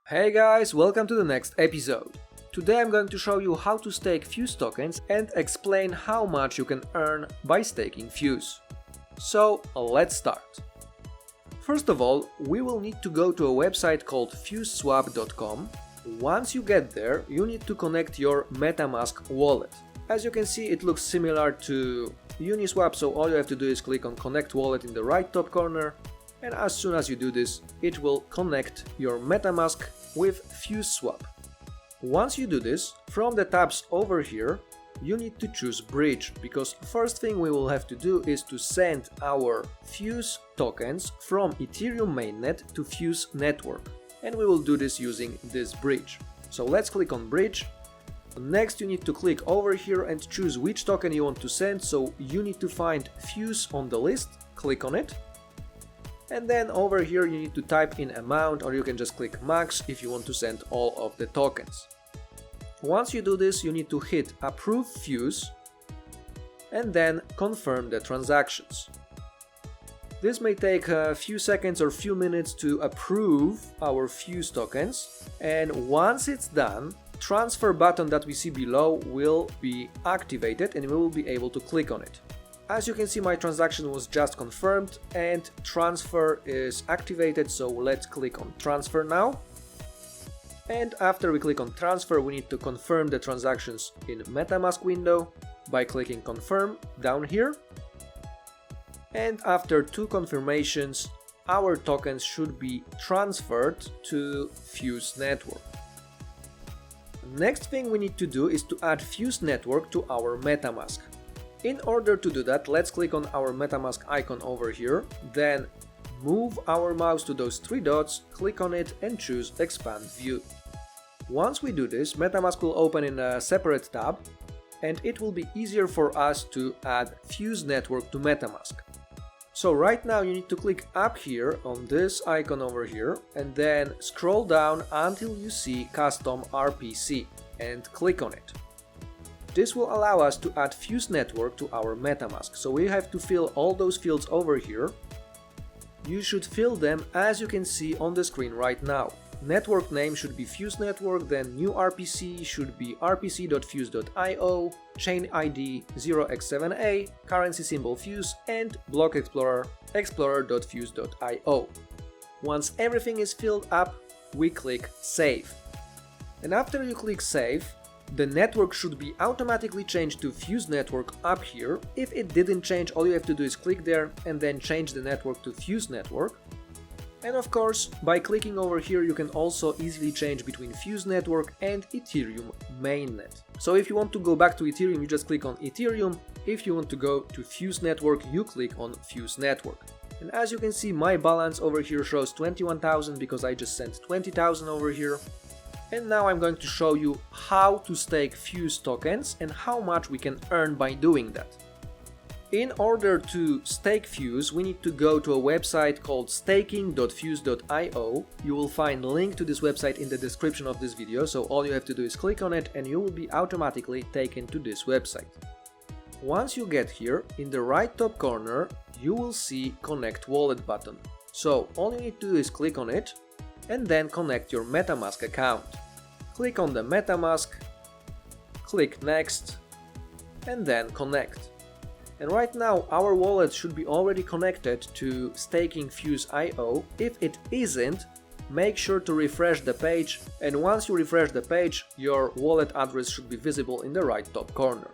Hey guys, welcome to the next episode. Today I'm going to show you how to stake Fuse tokens and explain how much you can earn by staking Fuse. So let's start. First of all, we will need to go to a website called fuseswap.com. Once you get there, you need to connect your MetaMask wallet. As you can see, it looks similar to Uniswap, so all you have to do is click on Connect Wallet in the right top corner, and as soon as you do this, it will connect your MetaMask with FuseSwap. Once you do this, from the tabs over here, you need to choose Bridge, because first thing we will have to do is to send our Fuse tokens from Ethereum mainnet to Fuse network, and we will do this using this bridge. So let's click on Bridge. Next you need to click over here and choose which token you want to send, so you need to find Fuse on the list, click on it. And then over here you need to type in amount, or you can just click max if you want to send all of the tokens. Once you do this, you need to hit approve Fuse and then confirm the transactions. This may take a few seconds or few minutes to approve our Fuse tokens, and once it's done, transfer button that we see below will be activated and we will be able to click on it. As you can see, my transaction was just confirmed and transfer is activated, so let's click on transfer now. And after we click on transfer, we need to confirm the transactions in MetaMask window by clicking confirm down here. And after two confirmations, our tokens should be transferred to Fuse network. Next thing we need to do is to add Fuse network to our MetaMask. In order to do that, let's click on our MetaMask icon over here, then move our mouse to those three dots, click on it and choose Expand View. Once we do this, MetaMask will open in a separate tab and it will be easier for us to add Fuse network to MetaMask. So right now you need to click up here on this icon over here and then scroll down until you see Custom RPC and click on it. This will allow us to add Fuse network to our MetaMask, so we have to fill all those fields over here. You should fill them as you can see on the screen right now. Network name should be Fuse network, then new RPC should be rpc.fuse.io, chain ID 0x7a, currency symbol Fuse, and block explorer explorer.fuse.io. Once everything is filled up, we click Save. And after you click Save, the network should be automatically changed to Fuse network up here. If it didn't change, all you have to do is click there and then change the network to Fuse network. And of course, by clicking over here, you can also easily change between Fuse network and Ethereum mainnet. So if you want to go back to Ethereum, you just click on Ethereum. If you want to go to Fuse network, you click on Fuse network. And as you can see, my balance over here shows 21,000 because I just sent 20,000 over here. And now I'm going to show you how to stake Fuse tokens and how much we can earn by doing that. In order to stake Fuse, we need to go to a website called staking.fuse.io. You will find a link to this website in the description of this video, so all you have to do is click on it and you will be automatically taken to this website. Once you get here, in the right top corner, you will see Connect Wallet button. So all you need to do is click on it and then connect your MetaMask account. Click on the MetaMask, click Next, and then Connect. And right now our wallet should be already connected to Staking Fuse.io. If it isn't, make sure to refresh the page, and once you refresh the page, your wallet address should be visible in the right top corner.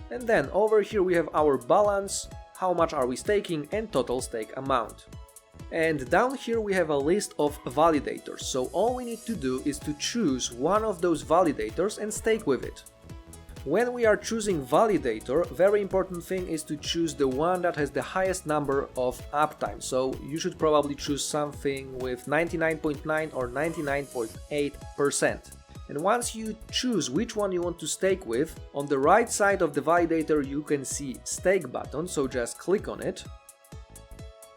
And then over here we have our balance, how much are we staking, and total stake amount. And down here we have a list of validators, so all we need to do is to choose one of those validators and stake with it. When we are choosing validator, very important thing is to choose the one that has the highest number of uptime, so you should probably choose something with 99.9 or 99.8%. And once you choose which one you want to stake with, on the right side of the validator you can see stake button, so just click on it.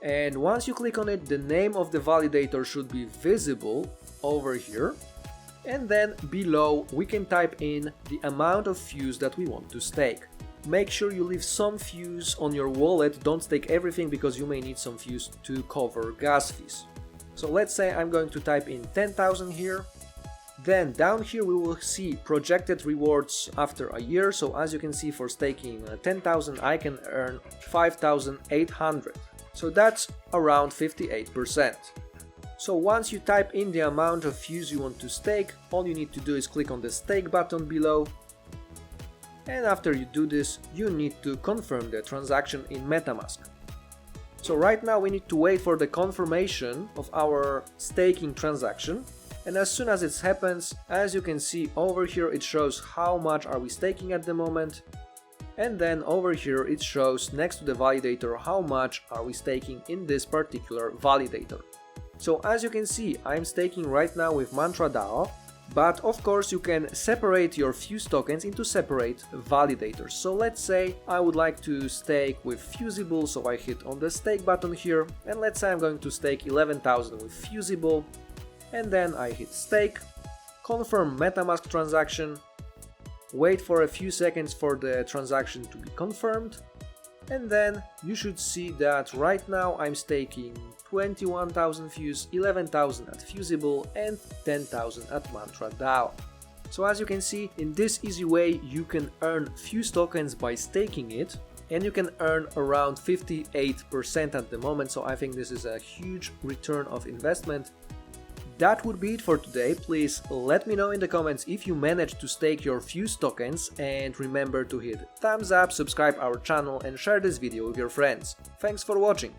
And once you click on it, the name of the validator should be visible over here. And then below we can type in the amount of Fuse that we want to stake. Make sure you leave some Fuse on your wallet, don't stake everything because you may need some Fuse to cover gas fees. So let's say I'm going to type in 10,000 here. Then down here we will see projected rewards after a year. So as you can see, for staking 10,000 I can earn 5,800. So that's around 58%. So once you type in the amount of fuse you want to stake, all you need to do is click on the stake button below. And after you do this, you need to confirm the transaction in MetaMask. So right now we need to wait for the confirmation of our staking transaction. And as soon as it happens, as you can see over here, it shows how much are we staking at the moment. And then over here it shows next to the validator how much are we staking in this particular validator. So as you can see, I'm staking right now with Mantra DAO, but of course you can separate your Fuse tokens into separate validators. So let's say I would like to stake with Fusible, so I hit on the stake button here, and let's say I'm going to stake 11,000 with Fusible, and then I hit stake, confirm MetaMask transaction, wait for a few seconds for the transaction to be confirmed, and then you should see that right now I'm staking 21,000 Fuse, 11,000 at Fusible, and 10,000 at Mantra DAO. So as you can see, in this easy way you can earn Fuse tokens by staking it, and you can earn around 58% at the moment, so I think this is a huge return of investment. That would be it for today. Please let me know in the comments if you managed to stake your Fuse tokens, and remember to hit thumbs up, subscribe our channel and share this video with your friends. Thanks for watching.